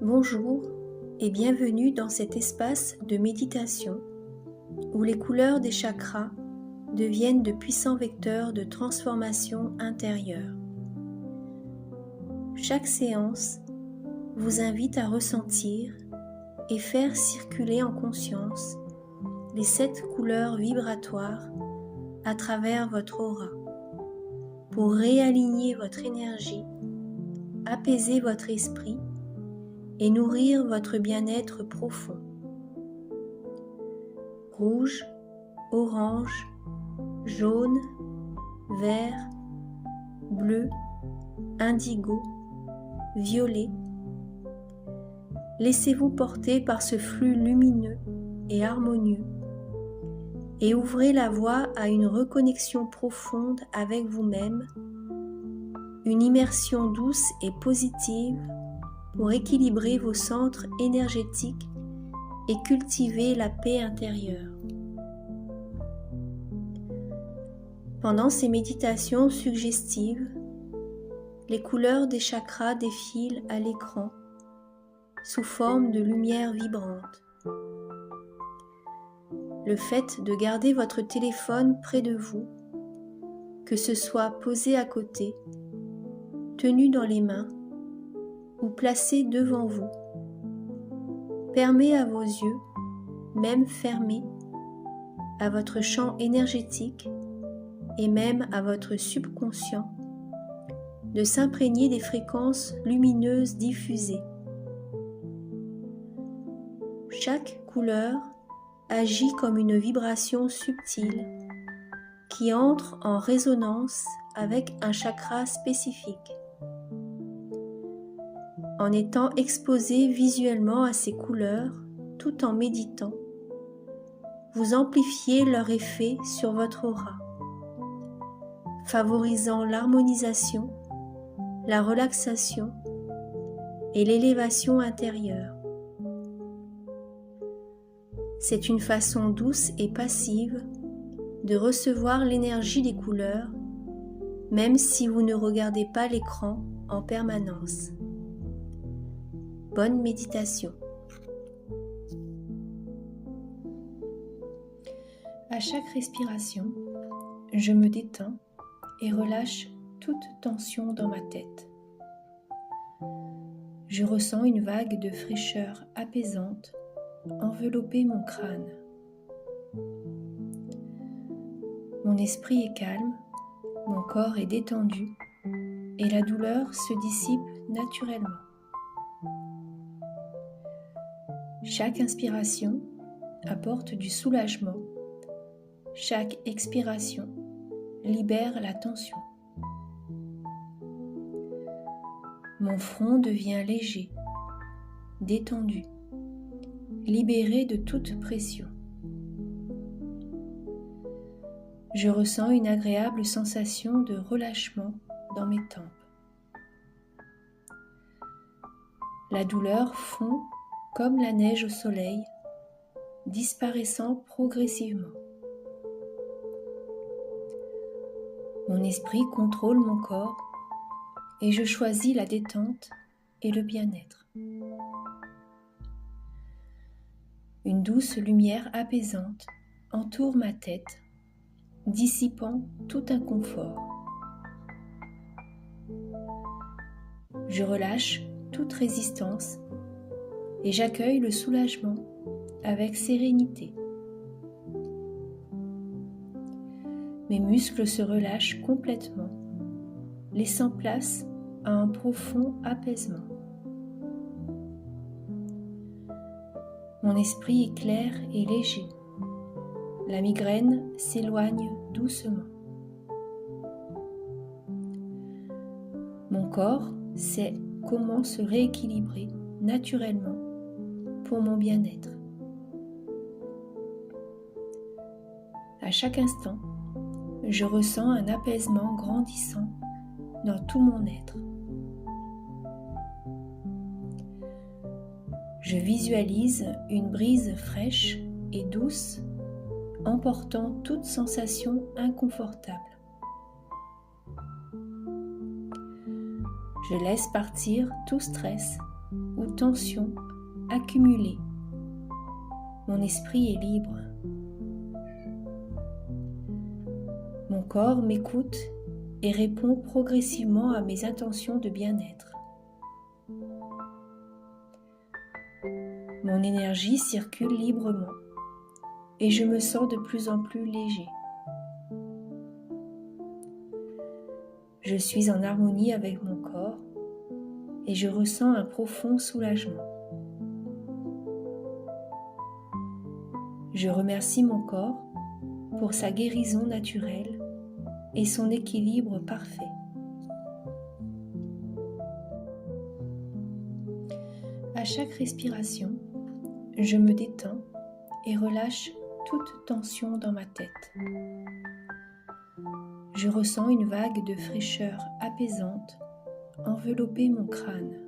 Bonjour et bienvenue dans cet espace de méditation où les couleurs des chakras deviennent de puissants vecteurs de transformation intérieure. Chaque séance vous invite à ressentir et faire circuler en conscience les 7 couleurs vibratoires à travers votre aura pour réaligner votre énergie, apaiser votre esprit et nourrir votre bien-être profond. Rouge, orange, jaune, vert, bleu, indigo, violet. Laissez-vous porter par ce flux lumineux et harmonieux et ouvrez la voie à une reconnexion profonde avec vous-même, une immersion douce et positive pour équilibrer vos centres énergétiques et cultiver la paix intérieure. Pendant ces méditations suggestives, les couleurs des chakras défilent à l'écran sous forme de lumière vibrante. Le fait de garder votre téléphone près de vous, que ce soit posé à côté, tenu dans les mains, ou placé devant vous, permet à vos yeux, même fermés, à votre champ énergétique et même à votre subconscient, de s'imprégner des fréquences lumineuses diffusées. Chaque couleur agit comme une vibration subtile qui entre en résonance avec un chakra spécifique. En étant exposé visuellement à ces couleurs tout en méditant, vous amplifiez leur effet sur votre aura, favorisant l'harmonisation, la relaxation et l'élévation intérieure. C'est une façon douce et passive de recevoir l'énergie des couleurs, même si vous ne regardez pas l'écran en permanence. Bonne méditation. À chaque respiration, je me détends et relâche toute tension dans ma tête. Je ressens une vague de fraîcheur apaisante envelopper mon crâne. Mon esprit est calme, mon corps est détendu et la douleur se dissipe naturellement. Chaque inspiration apporte du soulagement, chaque expiration libère la tension. Mon front devient léger, détendu, libéré de toute pression. Je ressens une agréable sensation de relâchement dans mes tempes. La douleur fond comme la neige au soleil, disparaissant progressivement. Mon esprit contrôle mon corps et je choisis la détente et le bien-être. Une douce lumière apaisante entoure ma tête, dissipant tout inconfort. Je relâche toute résistance et j'accueille le soulagement avec sérénité. Mes muscles se relâchent complètement, laissant place à un profond apaisement. Mon esprit est clair et léger. La migraine s'éloigne doucement. Mon corps sait comment se rééquilibrer naturellement pour mon bien-être. À chaque instant, je ressens un apaisement grandissant dans tout mon être. Je visualise une brise fraîche et douce emportant toute sensation inconfortable. Je laisse partir tout stress ou tension accumulée. Mon esprit est libre. Mon corps m'écoute et répond progressivement à mes intentions de bien-être. Mon énergie circule librement et je me sens de plus en plus léger. Je suis en harmonie avec mon corps et je ressens un profond soulagement. Je remercie mon corps pour sa guérison naturelle et son équilibre parfait. À chaque respiration, je me détends et relâche toute tension dans ma tête. Je ressens une vague de fraîcheur apaisante envelopper mon crâne.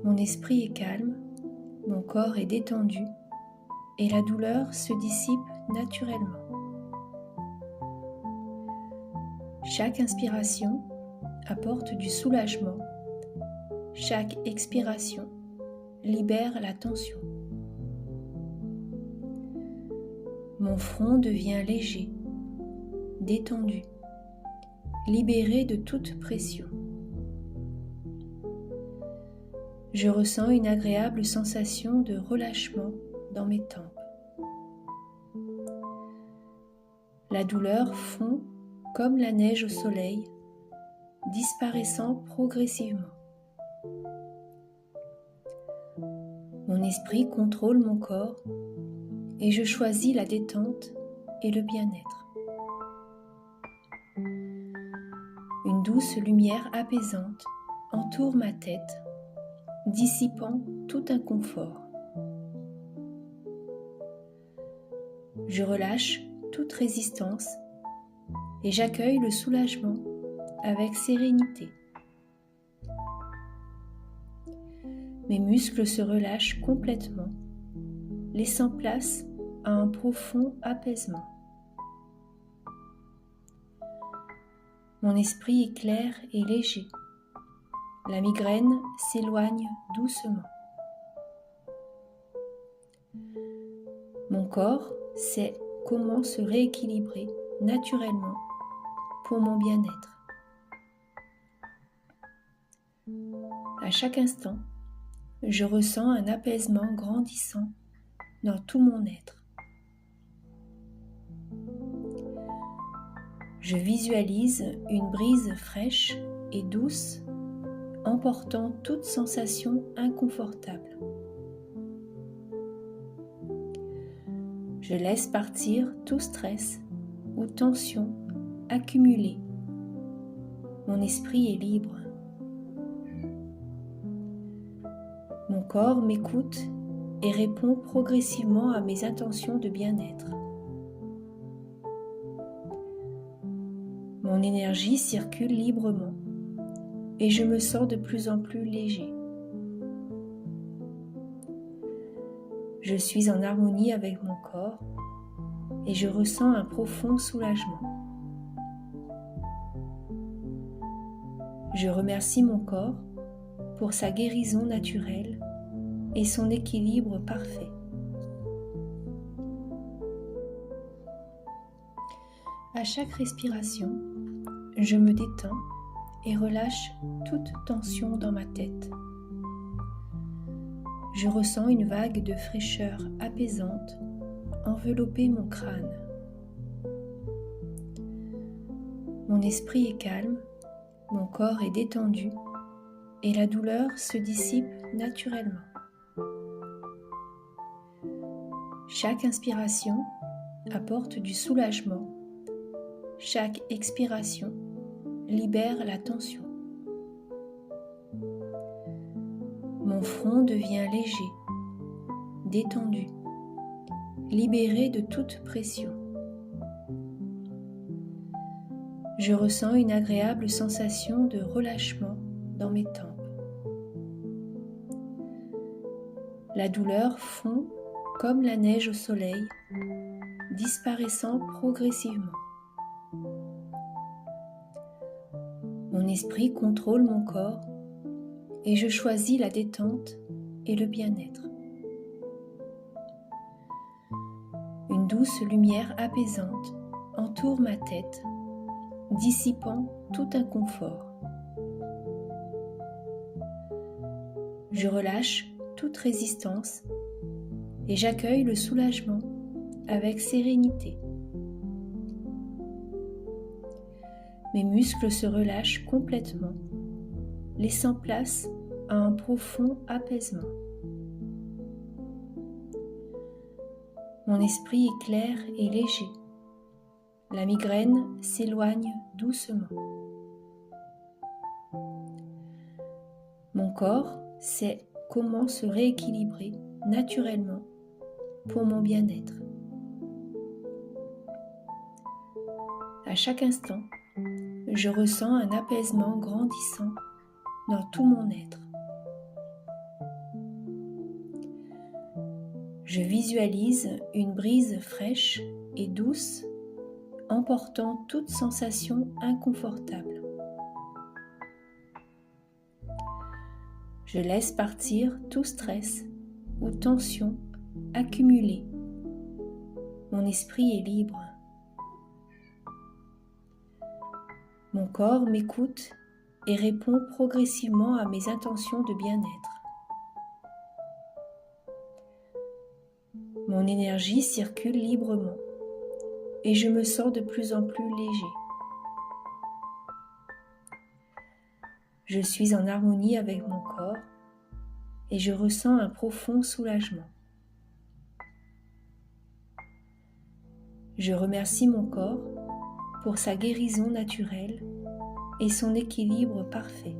Mon esprit est calme, mon corps est détendu et la douleur se dissipe naturellement. Chaque inspiration apporte du soulagement. Chaque expiration libère la tension. Mon front devient léger, détendu, libéré de toute pression. Je ressens une agréable sensation de relâchement dans mes tempes. La douleur fond comme la neige au soleil, disparaissant progressivement. Mon esprit contrôle mon corps et je choisis la détente et le bien-être. Une douce lumière apaisante entoure ma tête, dissipant tout inconfort. Je relâche toute résistance et j'accueille le soulagement avec sérénité. Mes muscles se relâchent complètement, laissant place à un profond apaisement. Mon esprit est clair et léger. La migraine s'éloigne doucement. Mon corps sait comment se rééquilibrer naturellement pour mon bien-être. À chaque instant, je ressens un apaisement grandissant dans tout mon être. Je visualise une brise fraîche et douce emportant toute sensation inconfortable. Je laisse partir tout stress ou tension accumulée. Mon esprit est libre. Mon corps m'écoute et répond progressivement à mes intentions de bien-être. Mon énergie circule librement et je me sens de plus en plus léger. Je suis en harmonie avec mon corps et je ressens un profond soulagement. Je remercie mon corps pour sa guérison naturelle et son équilibre parfait. À chaque respiration, je me détends et relâche toute tension dans ma tête. Je ressens une vague de fraîcheur apaisante envelopper mon crâne. Mon esprit est calme, mon corps est détendu et la douleur se dissipe naturellement. Chaque inspiration apporte du soulagement. Chaque expiration libère la tension. Mon front devient léger, détendu, libéré de toute pression. Je ressens une agréable sensation de relâchement dans mes tempes. La douleur fond comme la neige au soleil, disparaissant progressivement. Mon esprit contrôle mon corps et je choisis la détente et le bien-être. Une douce lumière apaisante entoure ma tête, dissipant tout inconfort. Je relâche toute résistance et j'accueille le soulagement avec sérénité. Mes muscles se relâchent complètement, laissant place à un profond apaisement. Mon esprit est clair et léger. La migraine s'éloigne doucement. Mon corps sait comment se rééquilibrer naturellement pour mon bien-être. À chaque instant, je ressens un apaisement grandissant dans tout mon être. Je visualise une brise fraîche et douce emportant toute sensation inconfortable. Je laisse partir tout stress ou tension accumulée. Mon esprit est libre. Mon corps m'écoute et répond progressivement à mes intentions de bien-être. Mon énergie circule librement et je me sens de plus en plus léger. Je suis en harmonie avec mon corps et je ressens un profond soulagement. Je remercie mon corps pour sa guérison naturelle et son équilibre parfait.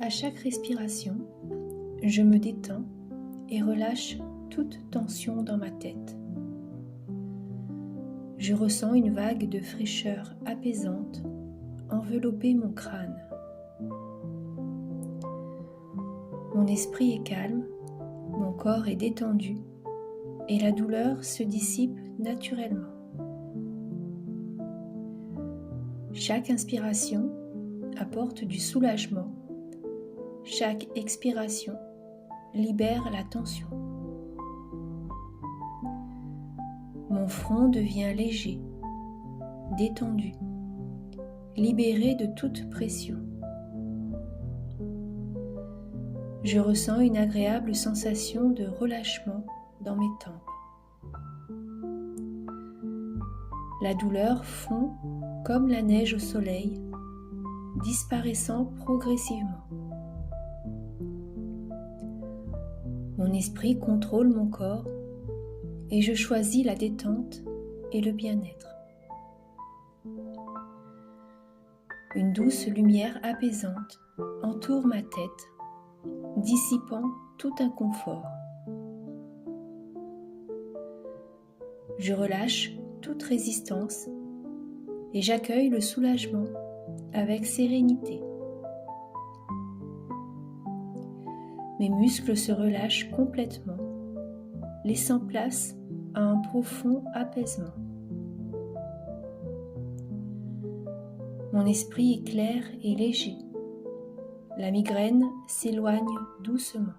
À chaque respiration, je me détends et relâche toute tension dans ma tête. Je ressens une vague de fraîcheur apaisante envelopper mon crâne. Mon esprit est calme, mon corps est détendu et la douleur se dissipe naturellement. Chaque inspiration apporte du soulagement. Chaque expiration libère la tension. Mon front devient léger, détendu, libéré de toute pression. Je ressens une agréable sensation de relâchement dans mes tempes. La douleur fond comme la neige au soleil, disparaissant progressivement. Mon esprit contrôle mon corps et je choisis la détente et le bien-être. Une douce lumière apaisante entoure ma tête, dissipant tout inconfort. Je relâche toute résistance et j'accueille le soulagement avec sérénité. Mes muscles se relâchent complètement, laissant place à un profond apaisement. Mon esprit est clair et léger. La migraine s'éloigne doucement.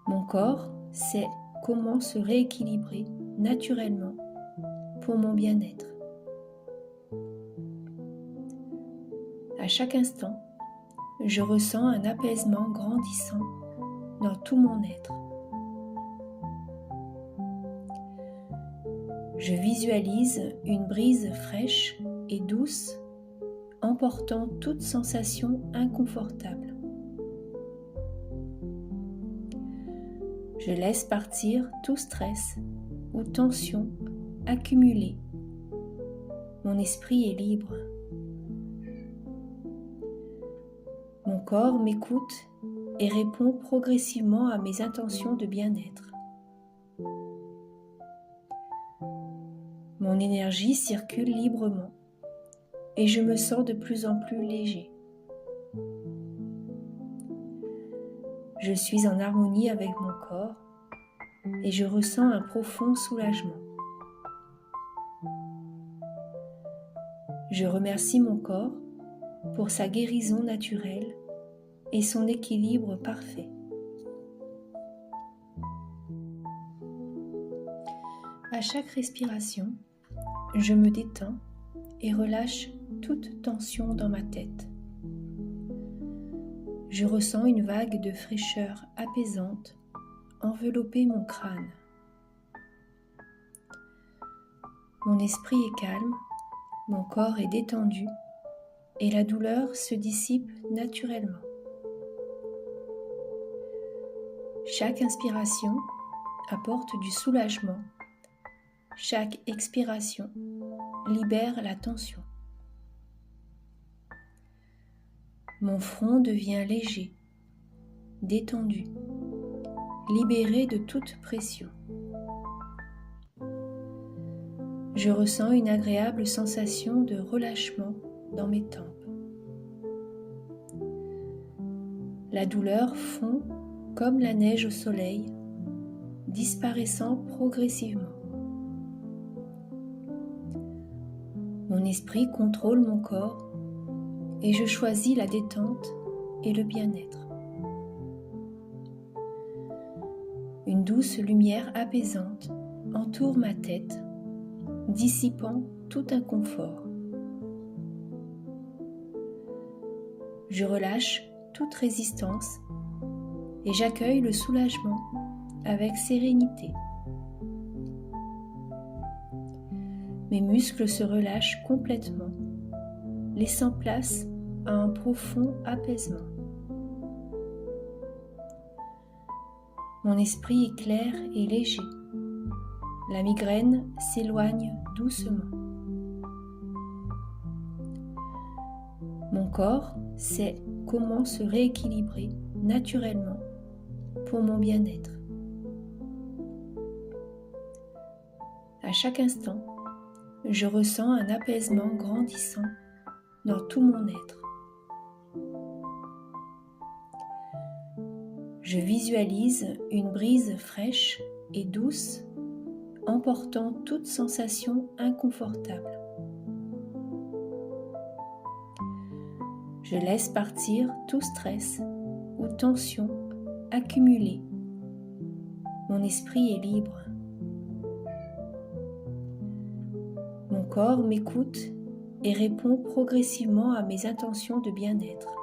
Mon corps sait comment se rééquilibrer naturellement pour mon bien-être. À chaque instant, je ressens un apaisement grandissant dans tout mon être. Je visualise une brise fraîche et douce emportant toute sensation inconfortable. Je laisse partir tout stress ou tension accumulée. Mon esprit est libre. Mon corps m'écoute et répond progressivement à mes intentions de bien-être. Mon énergie circule librement et je me sens de plus en plus léger. Je suis en harmonie avec mon corps et je ressens un profond soulagement. Je remercie mon corps pour sa guérison naturelle et son équilibre parfait. À chaque respiration, je me détends et relâche toute tension dans ma tête. Je ressens une vague de fraîcheur apaisante envelopper mon crâne. Mon esprit est calme, mon corps est détendu et la douleur se dissipe naturellement. Chaque inspiration apporte du soulagement. Chaque expiration libère la tension. Mon front devient léger, détendu, libéré de toute pression. Je ressens une agréable sensation de relâchement dans mes tempes. La douleur fond comme la neige au soleil, disparaissant progressivement. Mon esprit contrôle mon corps et je choisis la détente et le bien-être. Une douce lumière apaisante entoure ma tête, dissipant tout inconfort. Je relâche toute résistance et j'accueille le soulagement avec sérénité. Mes muscles se relâchent complètement, laissant place à un profond apaisement. Mon esprit est clair et léger. La migraine s'éloigne doucement. Mon corps sait comment se rééquilibrer naturellement pour mon bien-être. À chaque instant, je ressens un apaisement grandissant dans tout mon être. Je visualise une brise fraîche et douce emportant toute sensation inconfortable. Je laisse partir tout stress ou tension accumulée. Mon esprit est libre. Mon corps m'écoute et répond progressivement à mes intentions de bien-être.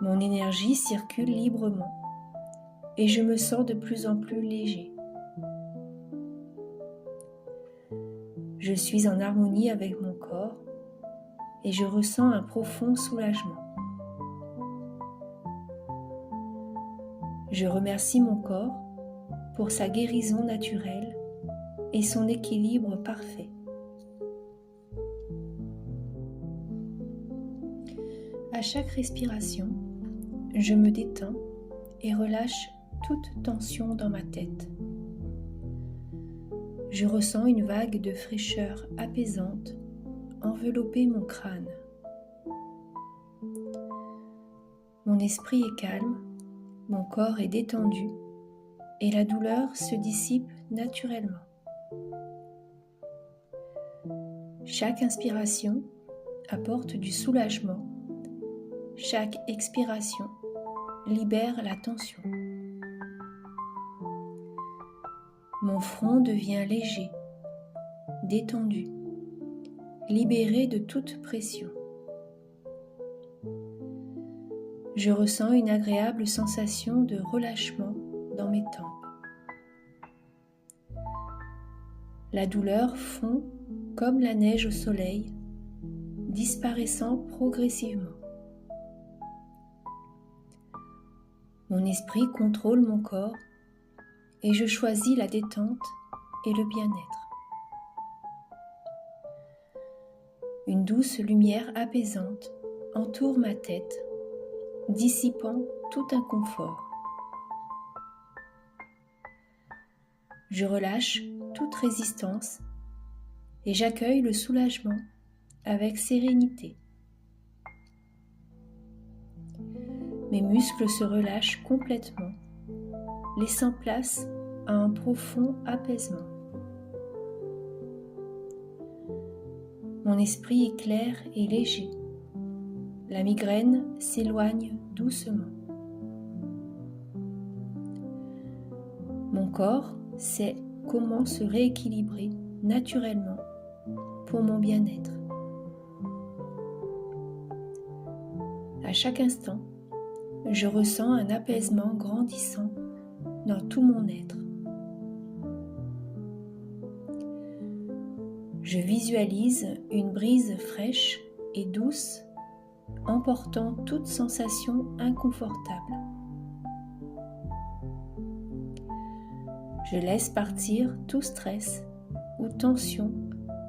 Mon énergie circule librement et je me sens de plus en plus léger. Je suis en harmonie avec mon corps et je ressens un profond soulagement. Je remercie mon corps pour sa guérison naturelle et son équilibre parfait. À chaque respiration, je me détends et relâche toute tension dans ma tête. Je ressens une vague de fraîcheur apaisante envelopper mon crâne. Mon esprit est calme, mon corps est détendu et la douleur se dissipe naturellement. Chaque inspiration apporte du soulagement. Chaque expiration libère la tension. Mon front devient léger, détendu, libéré de toute pression. Je ressens une agréable sensation de relâchement dans mes tempes. La douleur fond comme la neige au soleil, disparaissant progressivement. Mon esprit contrôle mon corps et je choisis la détente et le bien-être. Une douce lumière apaisante entoure ma tête, dissipant tout inconfort. Je relâche toute résistance et j'accueille le soulagement avec sérénité. Mes muscles se relâchent complètement, laissant place à un profond apaisement. Mon esprit est clair et léger. La migraine s'éloigne doucement. Mon corps sait comment se rééquilibrer naturellement pour mon bien-être. À chaque instant, je ressens un apaisement grandissant dans tout mon être. Je visualise une brise fraîche et douce emportant toute sensation inconfortable. Je laisse partir tout stress ou tension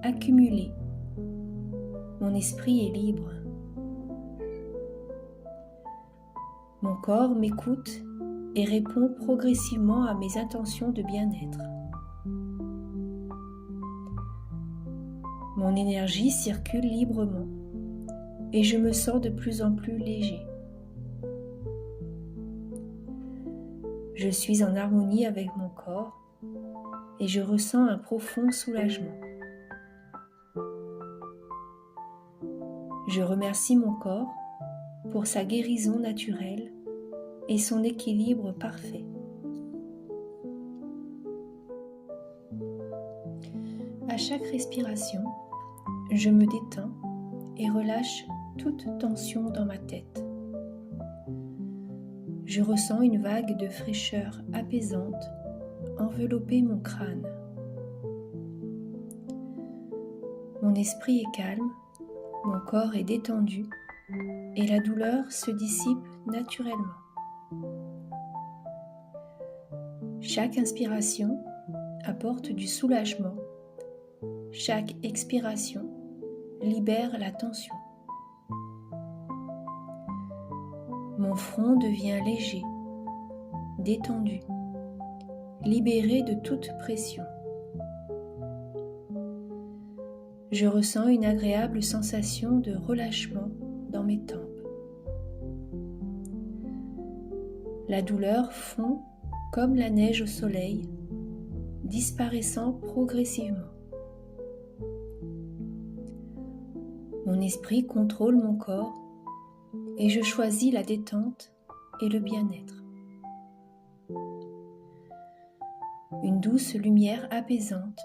accumulée. Mon esprit est libre. Mon corps m'écoute et répond progressivement à mes intentions de bien-être. Mon énergie circule librement et je me sens de plus en plus léger. Je suis en harmonie avec mon corps et je ressens un profond soulagement. Je remercie mon corps pour sa guérison naturelle et son équilibre parfait. À chaque respiration, je me détends et relâche toute tension dans ma tête. Je ressens une vague de fraîcheur apaisante envelopper mon crâne. Mon esprit est calme, mon corps est détendu et la douleur se dissipe naturellement. Chaque inspiration apporte du soulagement. Chaque expiration libère la tension. Mon front devient léger, détendu, libéré de toute pression. Je ressens une agréable sensation de relâchement dans mes tempes. La douleur fond comme la neige au soleil, disparaissant progressivement. Mon esprit contrôle mon corps et je choisis la détente et le bien-être. Une douce lumière apaisante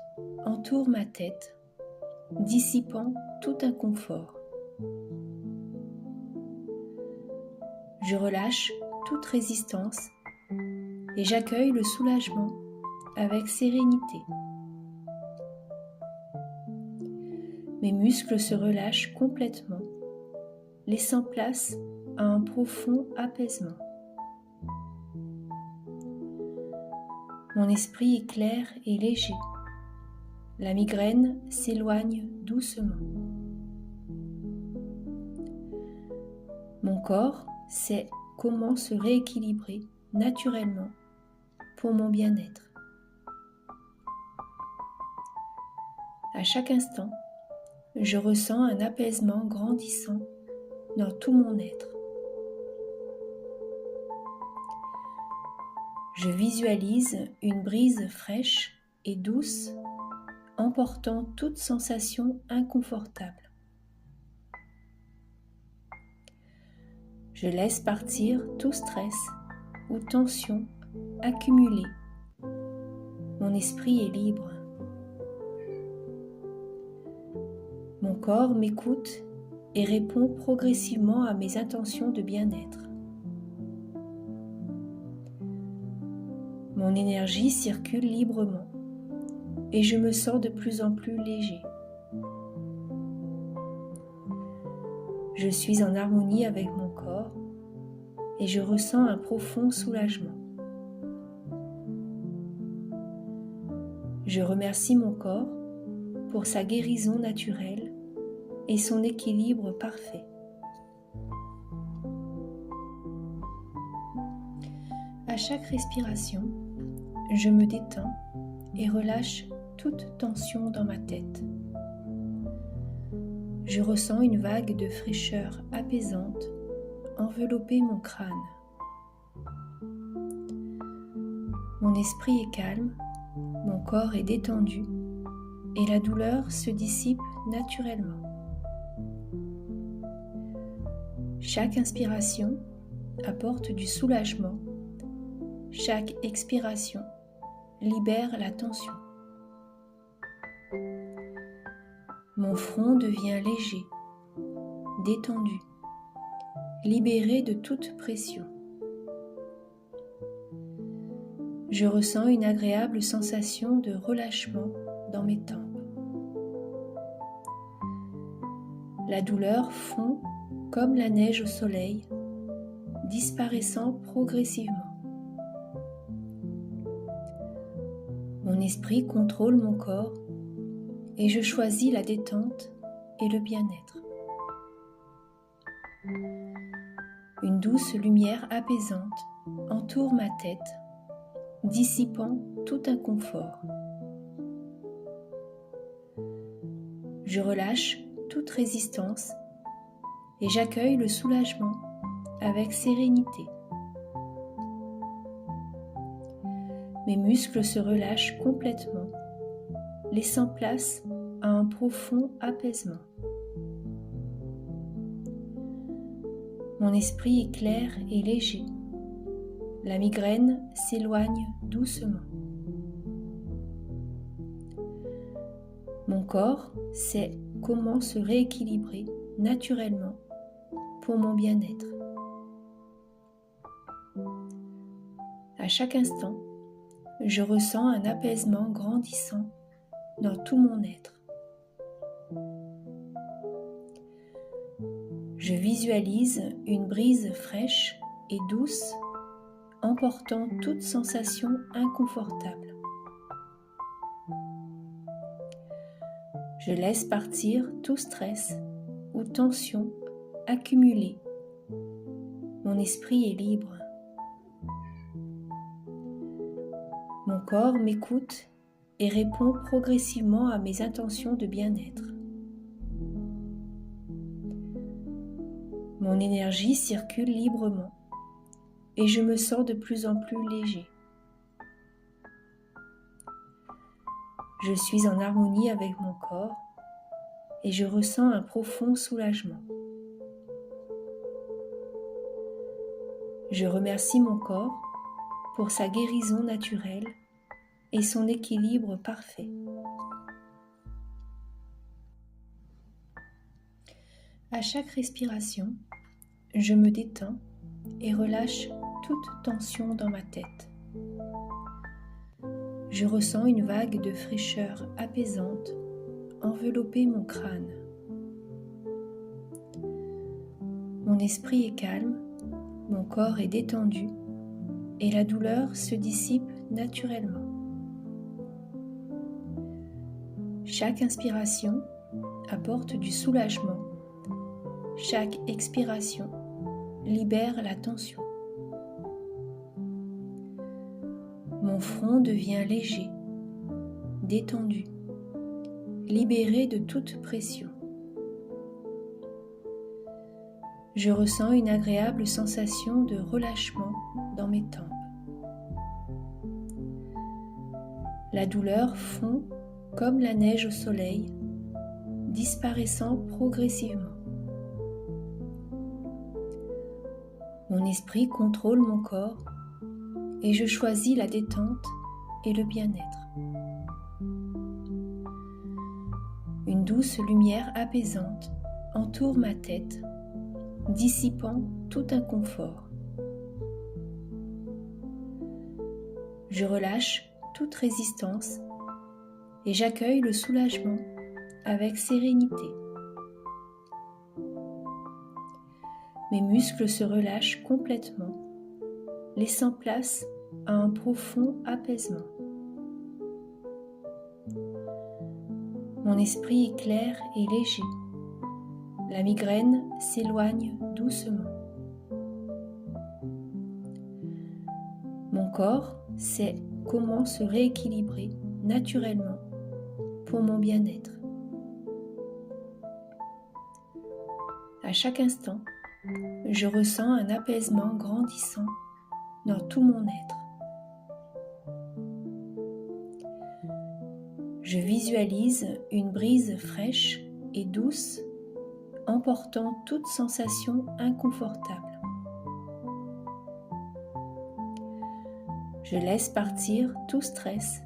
entoure ma tête, dissipant tout inconfort. Je relâche toute résistance et j'accueille le soulagement avec sérénité. Mes muscles se relâchent complètement, laissant place à un profond apaisement. Mon esprit est clair et léger. La migraine s'éloigne doucement. Mon corps sait comment se rééquilibrer naturellement pour mon bien-être. À chaque instant, je ressens un apaisement grandissant dans tout mon être. Je visualise une brise fraîche et douce emportant toute sensation inconfortable. Je laisse partir tout stress ou tension accumulée. Mon esprit est libre. Mon corps m'écoute et répond progressivement à mes intentions de bien-être. Mon énergie circule librement et je me sens de plus en plus léger. Je suis en harmonie avec mon corps et je ressens un profond soulagement. Je remercie mon corps pour sa guérison naturelle et son équilibre parfait. À chaque respiration, je me détends et relâche toute tension dans ma tête. Je ressens une vague de fraîcheur apaisante envelopper mon crâne. Mon esprit est calme, mon corps est détendu et la douleur se dissipe naturellement. Chaque inspiration apporte du soulagement. Chaque expiration libère la tension. Mon front devient léger, détendu, libéré de toute pression. Je ressens une agréable sensation de relâchement dans mes tempes. La douleur fond comme la neige au soleil, disparaissant progressivement. Mon esprit contrôle mon corps et je choisis la détente et le bien-être. Une douce lumière apaisante entoure ma tête, dissipant tout inconfort. Je relâche toute résistance et j'accueille le soulagement avec sérénité. Mes muscles se relâchent complètement, laissant place à un profond apaisement. Mon esprit est clair et léger. La migraine s'éloigne doucement. Mon corps sait comment se rééquilibrer naturellement pour mon bien-être. À chaque instant, je ressens un apaisement grandissant dans tout mon être. Je visualise une brise fraîche et douce emportant toute sensation inconfortable. Je laisse partir tout stress ou tension accumulée. Mon esprit est libre. Mon corps m'écoute et répond progressivement à mes intentions de bien-être. Mon énergie circule librement et je me sens de plus en plus léger. Je suis en harmonie avec mon corps et je ressens un profond soulagement. Je remercie mon corps pour sa guérison naturelle et son équilibre parfait. À chaque respiration, je me détends et relâche toute tension dans ma tête. Je ressens une vague de fraîcheur apaisante envelopper mon crâne. Mon esprit est calme, mon corps est détendu et la douleur se dissipe naturellement. Chaque inspiration apporte du soulagement. Chaque expiration libère la tension. Mon front devient léger, détendu, libéré de toute pression. Je ressens une agréable sensation de relâchement dans mes tempes. La douleur fond comme la neige au soleil, disparaissant progressivement. Mon esprit contrôle mon corps et je choisis la détente et le bien-être. Une douce lumière apaisante entoure ma tête, dissipant tout inconfort. Je relâche toute résistance et j'accueille le soulagement avec sérénité. Mes muscles se relâchent complètement, laissant place à un profond apaisement. Mon esprit est clair et léger. La migraine s'éloigne doucement. Mon corps sait comment se rééquilibrer naturellement pour mon bien-être. À chaque instant, je ressens un apaisement grandissant dans tout mon être. Je visualise une brise fraîche et douce emportant toute sensation inconfortable. Je laisse partir tout stress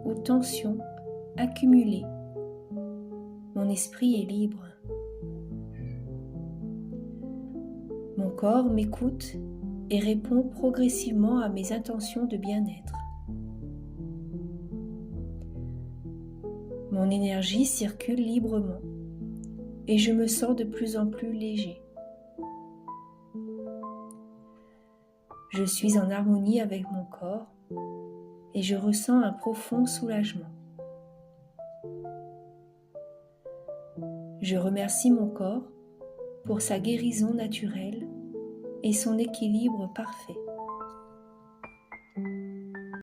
ou tension accumulée. Mon esprit est libre. Mon corps m'écoute et répond progressivement à mes intentions de bien-être. Mon énergie circule librement et je me sens de plus en plus léger. Je suis en harmonie avec mon corps et je ressens un profond soulagement. Je remercie mon corps pour sa guérison naturelle et son équilibre parfait.